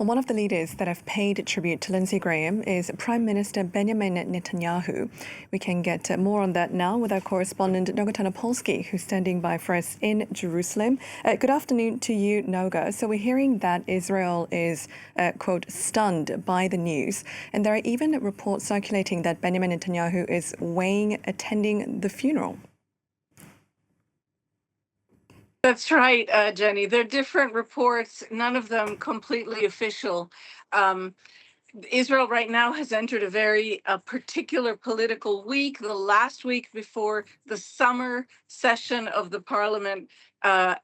Well, one of the leaders that have paid tribute to Lindsey Graham is Prime Minister Benjamin Netanyahu. We can get more on that now with our correspondent Noga Tarnopolsky, who's standing by for us in Jerusalem. Good afternoon to you, Noga. So we're hearing that Israel is, quote, stunned by the news. And there are even reports circulating that Benjamin Netanyahu is weighing attending the funeral. That's right, Jenny. There are different reports, none of them completely official. Israel right now has entered a very particular political week, the last week before the summer session of the parliament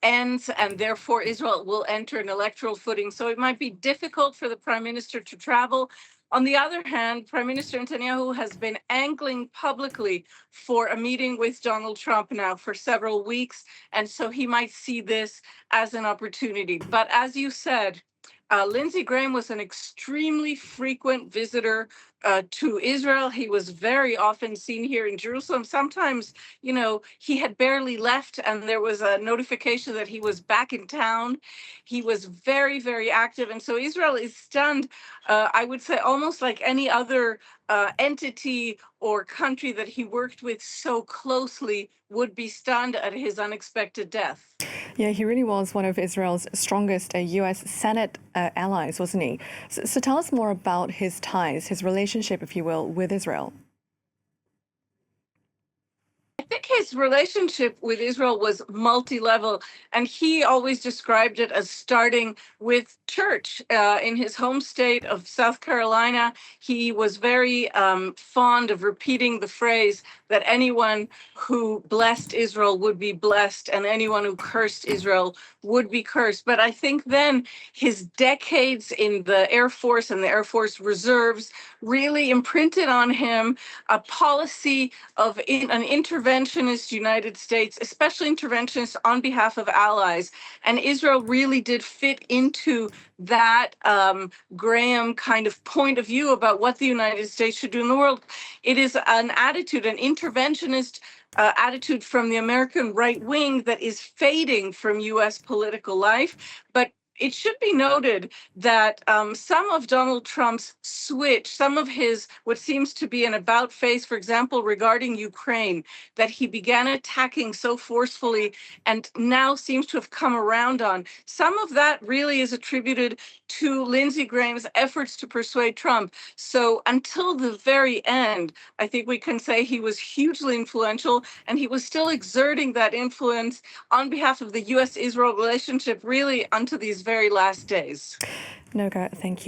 ends, and therefore Israel will enter an electoral footing. So it might be difficult for the prime minister to travel. On the other hand, Prime Minister Netanyahu has been angling publicly for a meeting with Donald Trump now for several weeks, and so he might see this as an opportunity. But as you said, Lindsey Graham was an extremely frequent visitor to Israel. He was very often seen here in Jerusalem. Sometimes, he had barely left and there was a notification that he was back in town. He was very, very active. And so Israel is stunned, I would say, almost like any other entity or country that he worked with so closely would be stunned at his unexpected death. Yeah, he really was one of Israel's strongest U.S. Senate allies, wasn't he? So tell us more about his ties, his relationship, if you will, with Israel. I think his relationship with Israel was multi-level, and he always described it as starting with church. In his home state of South Carolina, he was very fond of repeating the phrase that anyone who blessed Israel would be blessed and anyone who cursed Israel would be cursed. But I think then his decades in the Air Force and the Air Force Reserves really imprinted on him a policy of an interventionist United States, especially interventionist on behalf of allies. And Israel really did fit into that Graham kind of point of view about what the United States should do in the world. It is an attitude, an interventionist attitude from the American right wing that is fading from U.S. political life. But it should be noted that some of Donald Trump's switch, some of his what seems to be an about face, for example, regarding Ukraine, that he began attacking so forcefully and now seems to have come around on, some of that really is attributed to Lindsey Graham's efforts to persuade Trump. So until the very end, I think we can say he was hugely influential, and he was still exerting that influence on behalf of the U.S.-Israel relationship really unto these very last days. Noga, thank you.